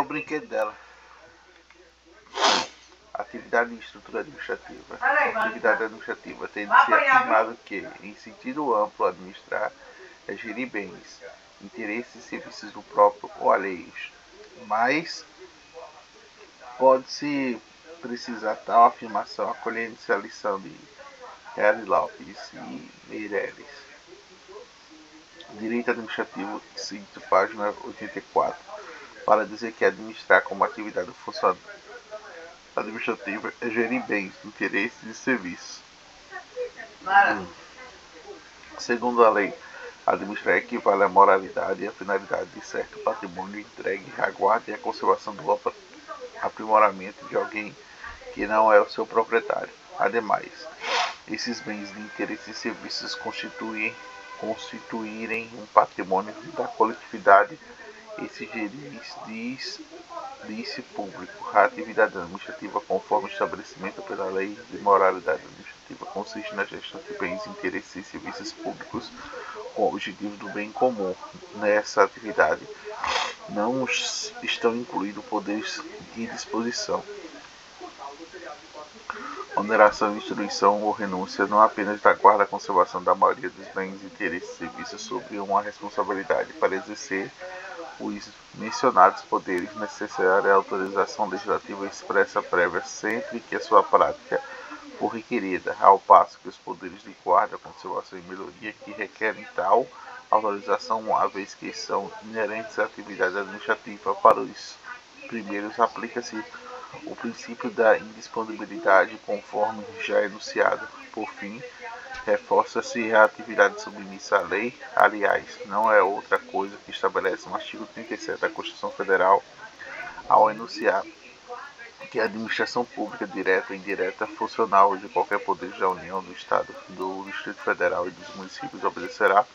o brinquedo dela. Atividade e estrutura administrativa. Atividade administrativa tem de ser afirmado que, em sentido amplo, administrar é gerir bens, interesses e serviços do próprio ou alheios. Mas pode-se precisar tal afirmação acolhendo-se à lição de Harry Lopes e Meirelles. Direito administrativo, cito página 84, para dizer que administrar como atividade funcional administrativa é gerir bens, interesses e serviços. Segundo a lei, administrar equivale à moralidade e à finalidade de certo patrimônio entregue à guarda e à conservação do aprimoramento de alguém que não é o seu proprietário. Ademais, esses bens de interesse e serviços constituírem um patrimônio da coletividade e se diz público. A atividade administrativa, conforme estabelecimento pela lei de moralidade administrativa, consiste na gestão de bens, interesses e serviços públicos com o objetivo do bem comum. Nessa atividade não estão incluídos poderes de disposição, oneração, destruição ou renúncia, não apenas da guarda e conservação da maioria dos bens, interesses e serviços, sob uma responsabilidade para exercer os mencionados poderes necessária à autorização legislativa expressa prévia sempre que a sua prática for requerida, ao passo que os poderes de guarda, conservação e melhoria que requerem tal autorização, uma vez que são inerentes à atividade administrativa. Para os primeiros aplica-se o princípio da indisponibilidade, conforme já enunciado. Por fim, reforça-se a atividade submissa à lei. Aliás, não é outra coisa que estabelece no artigo 37 da Constituição Federal, ao enunciar que a administração pública, direta e indireta, funcional de qualquer poder da União, do Estado, do Distrito Federal e dos municípios, obedecerá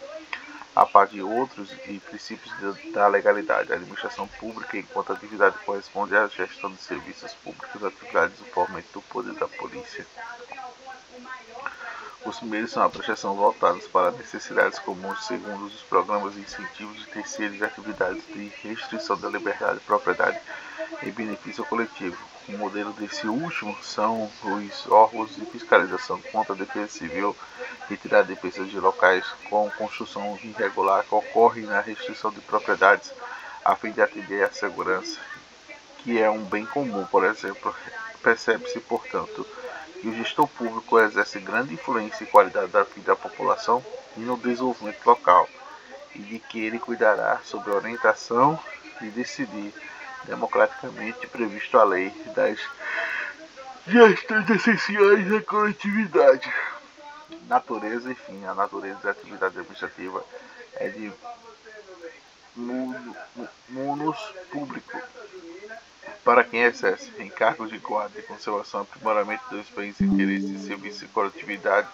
a par de outros e princípios da legalidade. A administração pública, enquanto atividade, corresponde à gestão de serviços públicos, atividades do fomento do poder da polícia. Os primeiros são a prestação voltados para necessidades comuns, segundo os programas e incentivos, de terceiros e atividades de restrição da liberdade, propriedade e benefício coletivo. O modelo desse último são os órgãos de fiscalização contra a defesa civil, retirada de defesas de locais com construção irregular que ocorre na restrição de propriedades, a fim de atender à segurança, que é um bem comum, por exemplo. Percebe-se, portanto, que o gestor público exerce grande influência e qualidade da vida da população e no desenvolvimento local, e de que ele cuidará sob a orientação de decidir democraticamente previsto a lei das gestões essenciais da coletividade. Natureza, enfim, a natureza da atividade administrativa é de munus público, para quem exerce encargos de guarda e conservação, aprimoramento dos bens, interesses e serviços de coletividade,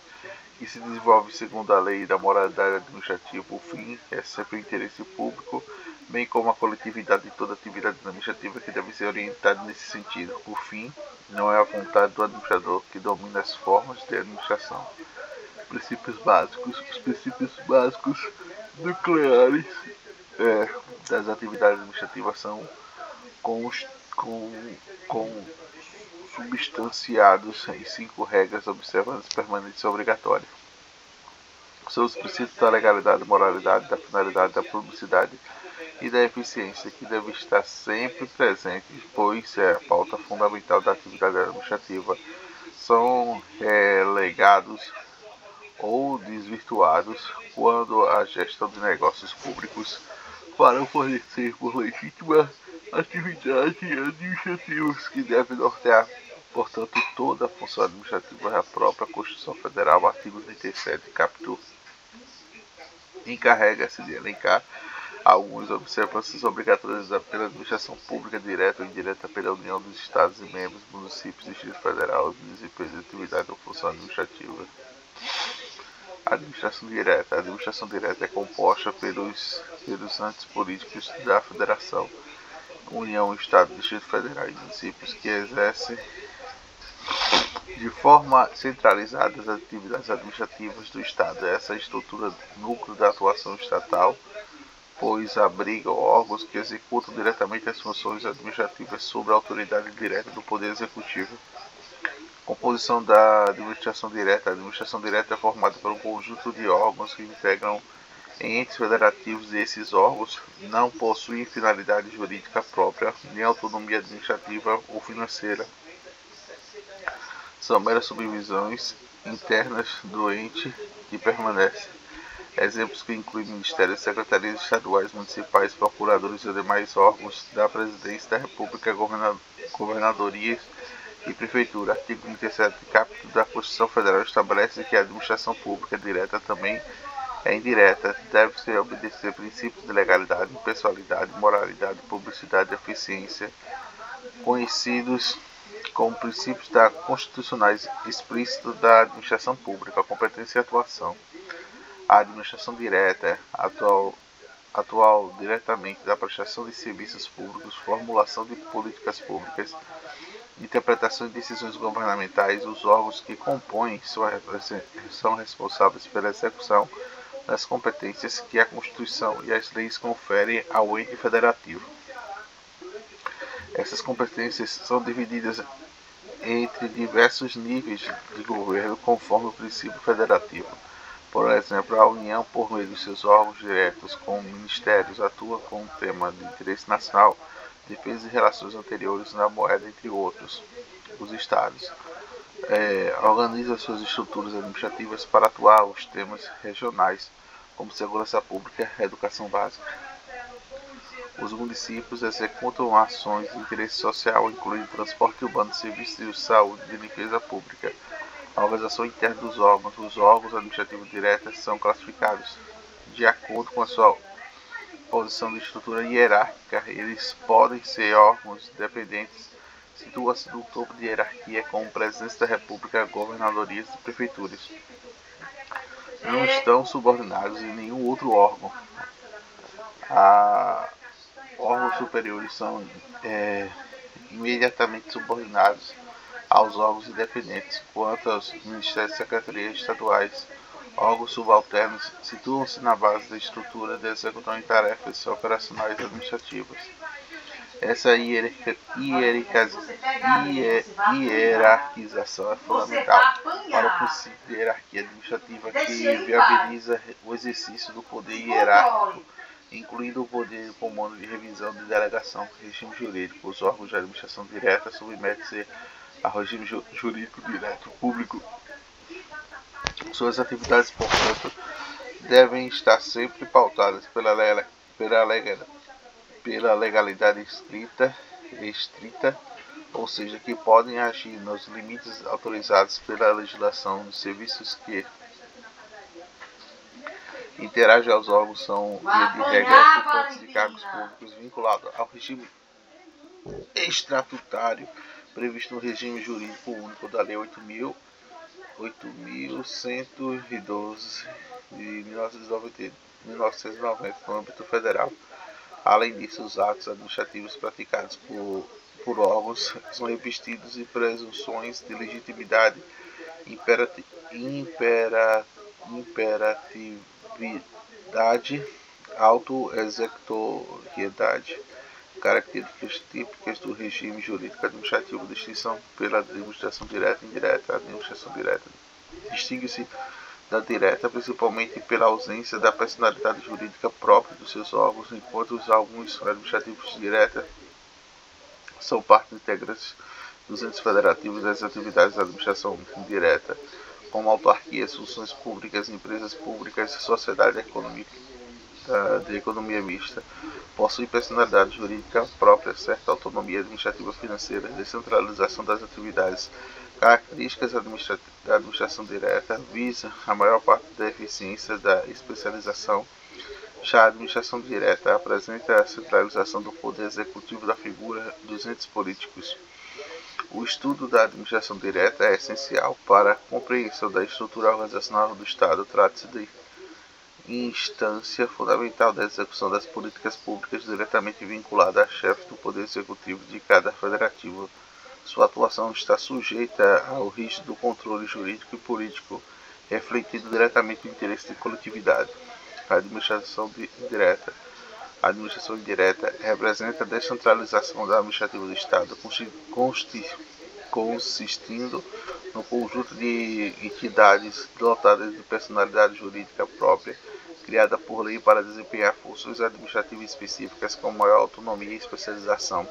que se desenvolve segundo a lei da moralidade administrativa. O fim é sempre o interesse público, bem como a coletividade de toda atividade administrativa que deve ser orientada nesse sentido. Por fim, não é a vontade do administrador que domina as formas de administração. Princípios básicos. Os princípios básicos nucleares das atividades administrativas são substanciados em 5 regras observantes permanentes e obrigatórias. São os princípios da legalidade, da moralidade, da finalidade, da publicidade e da eficiência, que devem estar sempre presentes, pois é a pauta fundamental da atividade administrativa. São relegados ou desvirtuados quando a gestão de negócios públicos para fornecer por legítima atividade administrativa, que deve nortear, portanto, toda a função administrativa da própria Constituição Federal. Artigo 37, capítulo, encarrega-se de elencar algumas observâncias obrigatórias pela administração pública, direta ou indireta, pela União dos Estados e membros, municípios, Distrito Federal e desempenho de atividade ou função administrativa. Administração direta. A administração direta é composta pelos entes políticos da Federação, União, Estado, Distrito Federal e municípios, que exercem de forma centralizada as atividades administrativas do Estado. Essa estrutura, núcleo da atuação estatal, pois abrigam órgãos que executam diretamente as funções administrativas sob a autoridade direta do Poder Executivo. Composição da administração direta. A administração direta é formada por um conjunto de órgãos que integram em entes federativos e esses órgãos não possuem finalidade jurídica própria, nem autonomia administrativa ou financeira. São meras subdivisões internas do ente que permanece. Exemplos que incluem ministérios, secretarias estaduais, municipais, procuradores e demais órgãos da Presidência da República, governadorias e prefeitura. Artigo 37, capítulo da Constituição Federal estabelece que a administração pública direta também é indireta, deve-se obedecer princípios de legalidade, impessoalidade, moralidade, publicidade e eficiência, conhecidos como princípios constitucionais explícitos da administração pública, a competência e atuação. A administração direta atual diretamente da prestação de serviços públicos, formulação de políticas públicas, interpretação de decisões governamentais. Os órgãos que compõem são responsáveis pela execução das competências que a Constituição e as leis conferem ao ente federativo. Essas competências são divididas entre diversos níveis de governo conforme o princípio federativo. Por exemplo, a União, por meio de seus órgãos diretos como ministérios, atua com o tema de interesse nacional, defesa e relações anteriores na moeda, entre outros. Os estados organizam suas estruturas administrativas para atuar os temas regionais, como segurança pública e educação básica. Os municípios executam ações de interesse social, incluindo transporte urbano, serviços de saúde e de limpeza pública. A organização interna dos órgãos. Os órgãos administrativos diretos são classificados de acordo com a sua posição de estrutura hierárquica. Eles podem ser órgãos dependentes, situam-se no topo de hierarquia, como Presidência da República, governadorias e prefeituras. Não estão subordinados em nenhum outro órgão. Órgãos superiores são imediatamente subordinados aos órgãos independentes. Quanto aos ministérios e secretarias estaduais, órgãos subalternos situam-se na base da estrutura de execução de tarefas operacionais e administrativas. Essa hierarquização é fundamental para o princípio de hierarquia administrativa, que viabiliza o exercício do poder hierárquico, incluindo o poder de comando, de revisão, de delegação. Regime jurídico. Os órgãos de administração direta submetem-se ao regime jurídico direto público. Suas atividades, portanto, devem estar sempre pautadas pela legalidade estrita, ou seja, que podem agir nos limites autorizados pela legislação. Os serviços que interagem aos órgãos são, via de regra, ocupantes de cargos públicos vinculados ao regime estatutário previsto no regime jurídico único da Lei 8.112 de 1990 no âmbito federal. Além disso, os atos administrativos praticados por órgãos são revestidos de presunções de legitimidade, imperatividade, auto-executoriedade, características típicas do regime jurídico administrativo. Distinção pela administração direta e indireta. A administração direta distingue-se da direta principalmente pela ausência da personalidade jurídica própria dos seus órgãos, enquanto os órgãos administrativos diretos são parte integrante dos entes federativos das atividades da administração indireta, como autarquias, funções públicas, empresas públicas, sociedade de economia mista. Possui personalidade jurídica própria, certa autonomia administrativa financeira, descentralização das atividades. Características da administração direta: visa a maior parte da eficiência da especialização. Já a administração direta apresenta a centralização do poder executivo da figura dos entes políticos. O estudo da administração direta é essencial para a compreensão da estrutura organizacional do Estado. Trata-se de instância fundamental da execução das políticas públicas, diretamente vinculada a chefe do poder executivo de cada federativo. Sua atuação está sujeita ao rígido controle jurídico e político, refletindo diretamente o interesse de coletividade. A administração direta A administração indireta representa a descentralização da administrativa do Estado, consistindo no conjunto de entidades dotadas de personalidade jurídica própria, criada por lei para desempenhar funções administrativas específicas com maior autonomia e especialização.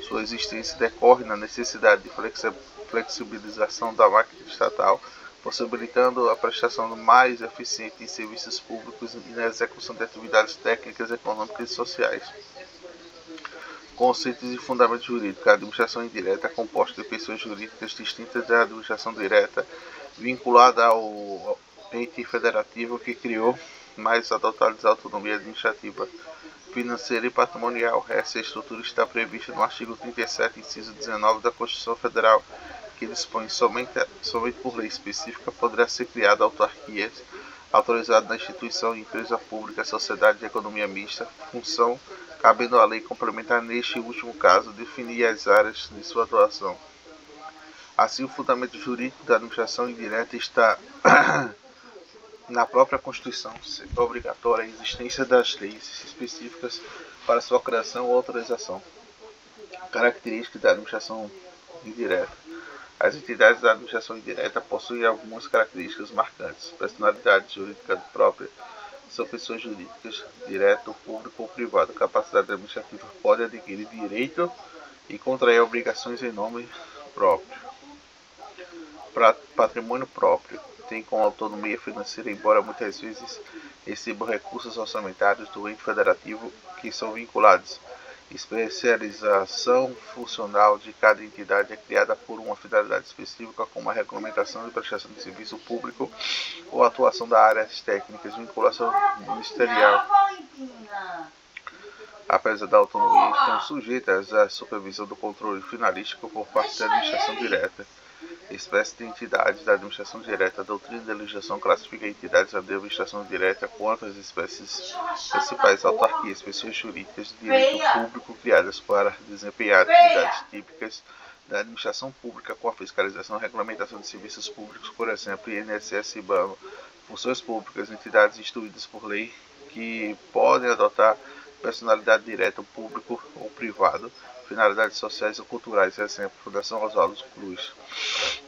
Sua existência decorre na necessidade de flexibilização da máquina estatal, possibilitando a prestação mais eficiente de serviços públicos e na execução de atividades técnicas, econômicas e sociais. Conceitos e fundamentos jurídicos. A administração indireta é composta de pessoas jurídicas distintas da administração direta, vinculada ao ente federativo que criou, mas adotadas a autonomia administrativa, financeira e patrimonial. Essa estrutura está prevista no artigo 37, inciso 19 da Constituição Federal, que dispõe somente por lei específica poderá ser criada autarquias autorizadas na instituição, empresa pública, sociedade de economia mista, função cabendo à lei complementar neste último caso definir as áreas de sua atuação. Assim, o fundamento jurídico da administração indireta está na própria Constituição, sendo obrigatória a existência das leis específicas para sua criação ou autorização. Características da administração indireta. As entidades da administração indireta possuem algumas características marcantes. Personalidade jurídica própria. São pessoas jurídicas, direto, público ou privado. Capacidade administrativa. Pode adquirir direito e contrair obrigações em nome próprio. Patrimônio próprio. Tem com autonomia financeira, embora muitas vezes recebam recursos orçamentários do ente federativo que são vinculados. Especialização funcional de cada entidade é criada por uma finalidade específica, como a regulamentação e prestação de serviço público ou atuação das áreas técnicas, vinculação ministerial. Apesar da autonomia, estão sujeitas à supervisão do controle finalístico por parte da administração direta. Espécie de entidades da administração direta. A doutrina da legislação classifica entidades da administração direta quanto às espécies principais autarquias, pessoas jurídicas de direito público criadas para desempenhar atividades típicas da administração pública com a fiscalização e regulamentação de serviços públicos, por exemplo, INSS e IBAMA, funções públicas, entidades instituídas por lei que podem adotar personalidade direta, público ou privado, finalidades sociais ou culturais, exemplo, Fundação Oswaldo Cruz.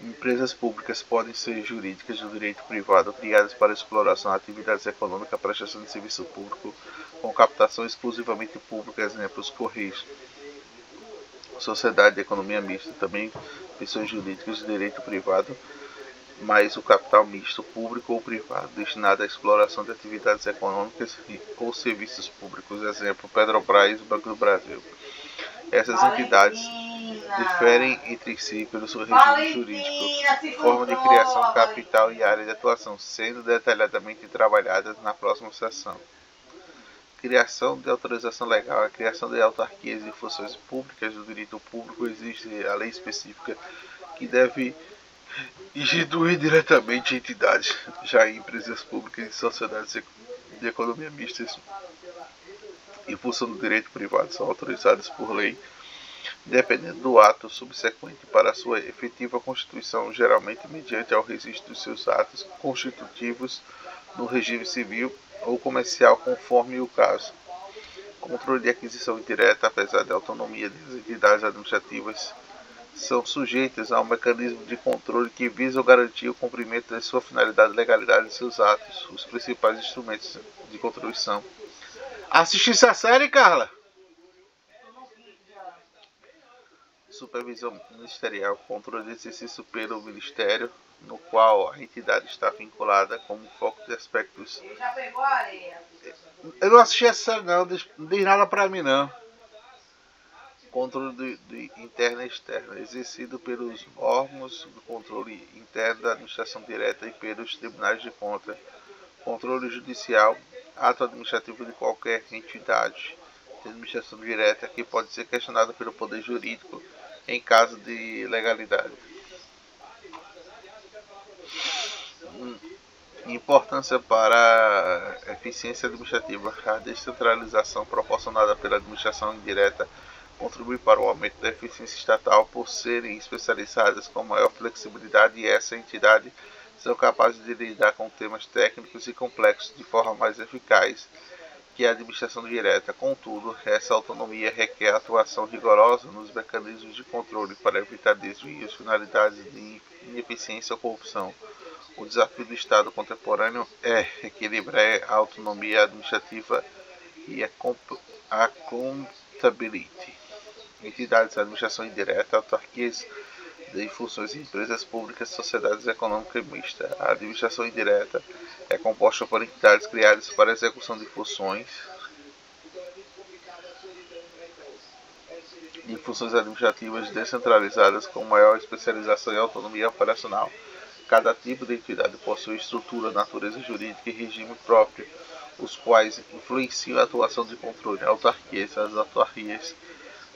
Empresas públicas podem ser jurídicas do direito privado, criadas para exploração de atividades econômicas, prestação de serviço público, com captação exclusivamente pública, exemplos, Correios. Sociedade de economia mista, também pessoas jurídicas de direito privado, mas o capital misto, público ou privado, destinado à exploração de atividades econômicas ou serviços públicos, exemplo, Petrobras e Banco do Brasil. Essas entidades diferem entre si pelo seu regime jurídico, forma de criação, capital e área de atuação, sendo detalhadamente trabalhadas na próxima sessão. Criação de autorização legal. A criação de autarquias e funções públicas do direito público existe a lei específica que deve instituir diretamente entidades, já em empresas públicas e sociedades de economia mistas em função do direito privado são autorizadas por lei, dependendo do ato subsequente para sua efetiva constituição, geralmente mediante ao registro dos seus atos constitutivos no regime civil ou comercial, conforme o caso. Controle de aquisição indireta. Apesar da autonomia das entidades administrativas, são sujeitas a um mecanismo de controle que visa garantir o cumprimento de sua finalidade e legalidade de seus atos. Os principais instrumentos de controle são: assiste essa série, Carla? Supervisão ministerial, controle de exercício pelo Ministério, no qual a entidade está vinculada como foco de aspectos. Já pegou a areia? Eu não assisti essa série não diz nada pra mim não. Controle de interno e externo, exercido pelos órgãos do controle interno da administração direta e pelos tribunais de contas. Controle judicial, ato administrativo de qualquer entidade de administração direta que pode ser questionado pelo poder jurídico em caso de legalidade. Importância para a eficiência administrativa. A descentralização proporcionada pela administração indireta contribui para o aumento da eficiência estatal por serem especializadas com maior flexibilidade, e essa entidade são capazes de lidar com temas técnicos e complexos de forma mais eficaz que a administração direta. Contudo, essa autonomia requer atuação rigorosa nos mecanismos de controle para evitar desvios, finalidades de ineficiência ou corrupção. O desafio do Estado contemporâneo é equilibrar a autonomia administrativa e a accountability. Entidades de administração indireta, autarquias de funções em empresas públicas e sociedades econômicas mistas. A administração indireta é composta por entidades criadas para a execução de funções administrativas descentralizadas com maior especialização e autonomia operacional. Cada tipo de entidade possui estrutura, natureza jurídica e regime próprio, os quais influenciam a atuação de controle. Autarquias. As autarquias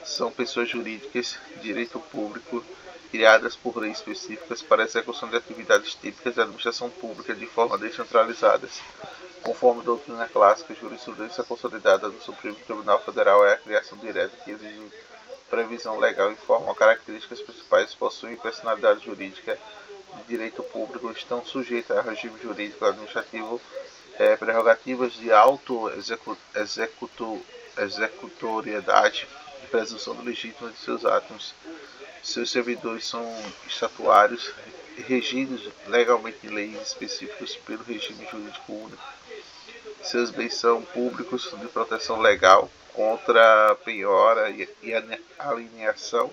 são pessoas jurídicas de direito público criadas por leis específicas para a execução de atividades típicas da administração pública de forma descentralizada. Conforme a doutrina clássica, a jurisprudência consolidada do Supremo Tribunal Federal é a criação direta, que exige previsão legal e forma. Características principais: possuem personalidade jurídica de direito público, estão sujeitas ao regime jurídico administrativo, prerrogativas de auto-executoriedade e presunção legítima de seus atos. Seus servidores são estatuários, regidos legalmente em leis específicas pelo regime jurídico único. Seus bens são públicos de proteção legal contra penhora e alienação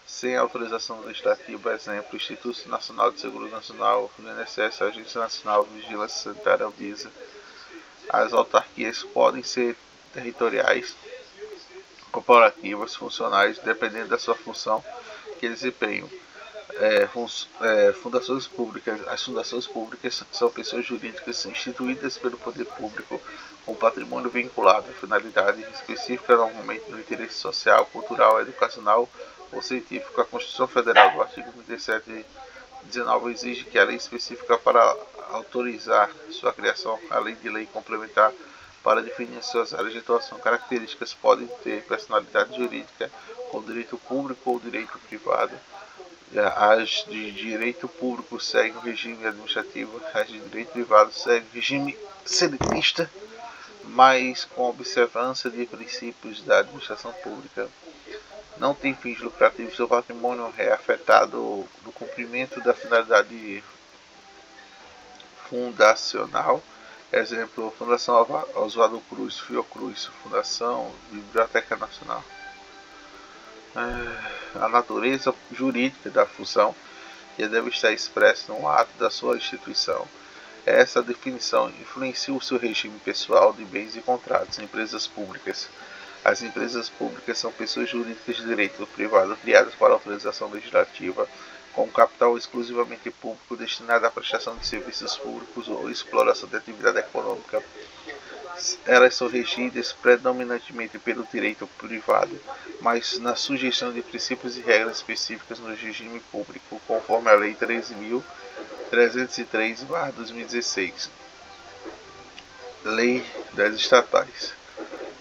sem autorização legislativa. Exemplo: Instituto Nacional de Segurança Nacional, INSS, Agência Nacional de Vigilância Sanitária, Anvisa. As autarquias podem ser territoriais, corporativas, funcionais, dependendo da sua função que desempenham. Fundações públicas. As fundações públicas são pessoas jurídicas instituídas pelo poder público com patrimônio vinculado a finalidade específica, normalmente no interesse social, cultural, educacional ou científico. A Constituição Federal, do artigo 37 e 19, exige que a lei específica para autorizar sua criação, além de lei complementar para definir suas áreas de atuação. Características: podem ter personalidade jurídica com direito público ou direito privado. As de direito público seguem o regime administrativo, as de direito privado seguem o regime seletista, mas com observância de princípios da administração pública. Não tem fins lucrativos. Seu patrimônio é afetado no cumprimento da finalidade fundacional. Exemplo: Fundação Oswaldo Cruz, Fiocruz, Fundação Biblioteca Nacional. A natureza jurídica da função que deve estar expressa no ato da sua instituição. Essa definição influencia o seu regime pessoal de bens e contratos. Empresas públicas. As empresas públicas são pessoas jurídicas de direito privado criadas para autorização legislativa, com capital exclusivamente público destinado à prestação de serviços públicos ou exploração de atividade econômica. Elas são regidas predominantemente pelo direito privado, mas na sujeição de princípios e regras específicas no regime público, conforme a Lei 13.303/2016. Lei das Estatais.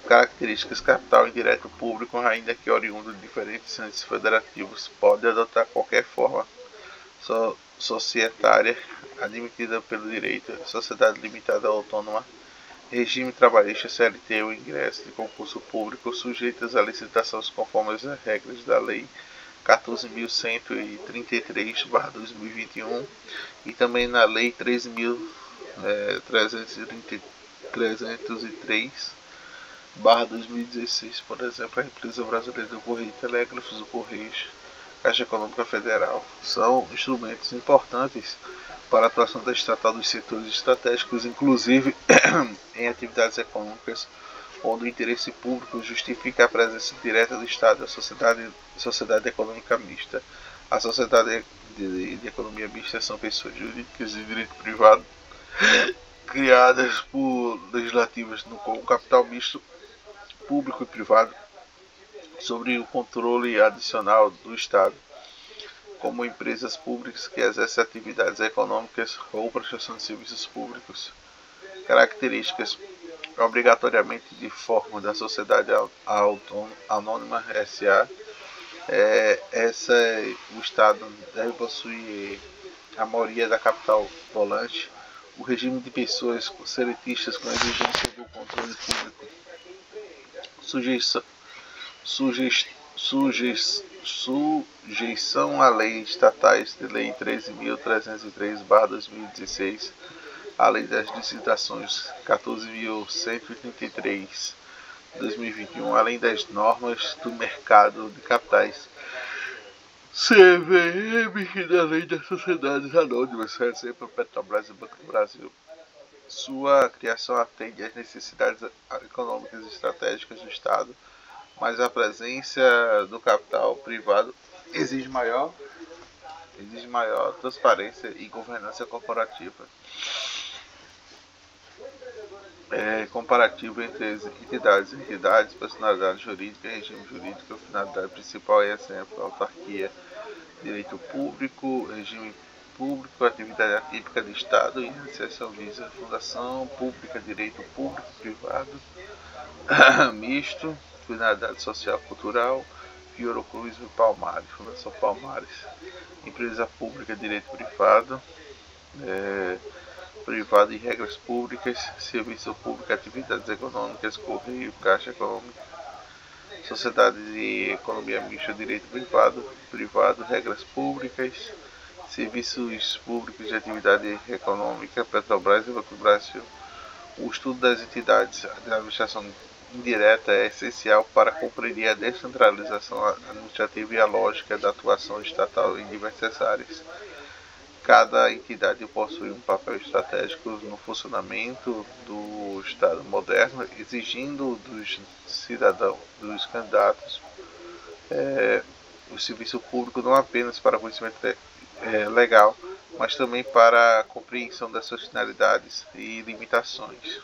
Características: capital indireto público, ainda que oriundo de diferentes entes federativos, pode adotar qualquer forma societária admitida pelo direito. Sociedade limitada autônoma. Regime trabalhista, CLT ou ingresso de concurso público, sujeitas a licitações conforme as regras da Lei 14.133/2021 e também na Lei 13.303/2016, por exemplo, a Empresa Brasileira do Correio e Telégrafos, o Correios, Caixa Econômica Federal. São instrumentos importantes para a atuação da estatal dos setores estratégicos, inclusive em atividades econômicas onde o interesse público justifica a presença direta do Estado. A sociedade econômica mista. A sociedade de economia mista são pessoas jurídicas de direito privado criadas por legislativas com capital misto público e privado sobre o controle adicional do Estado, como empresas públicas que exercem atividades econômicas ou prestação de serviços públicos. Características: obrigatoriamente de forma da sociedade anônima S.A. O Estado deve possuir a maioria da capital volante o regime de pessoas seletistas com a exigência do controle público, sujeição a leis estatais de Lei 13.303/2016, a Lei das Licitações 14.133/2021, além das normas do mercado de capitais CVM e da Lei das Sociedades Anônimas, exemplo Petrobras e Banco do Brasil. Sua criação atende às necessidades econômicas e estratégicas do Estado, mas a presença do capital privado exige maior transparência e governança corporativa. Comparativo entre as entidades, personalidade jurídica, regime jurídico. A finalidade principal é exemplo, autarquia, direito público, regime público, atividade atípica de Estado, iniciação visa fundação pública, direito público, privado, misto, finalidade social cultural, Fiorocruz e Palmares, Fundação Palmares, empresa pública, direito privado, privado e regras públicas, serviço público, atividades econômicas, correio, caixa econômica, sociedade de economia mista, direito privado, regras públicas, serviços públicos de atividade econômica, Petrobras e Banco do Brasil. O estudo das entidades de administração indireta é essencial para compreender a descentralização administrativa e a lógica da atuação estatal em diversas áreas. Cada entidade possui um papel estratégico no funcionamento do Estado moderno, exigindo dos cidadãos, dos candidatos, o serviço público não apenas para conhecimento legal, mas também para a compreensão das suas finalidades e limitações.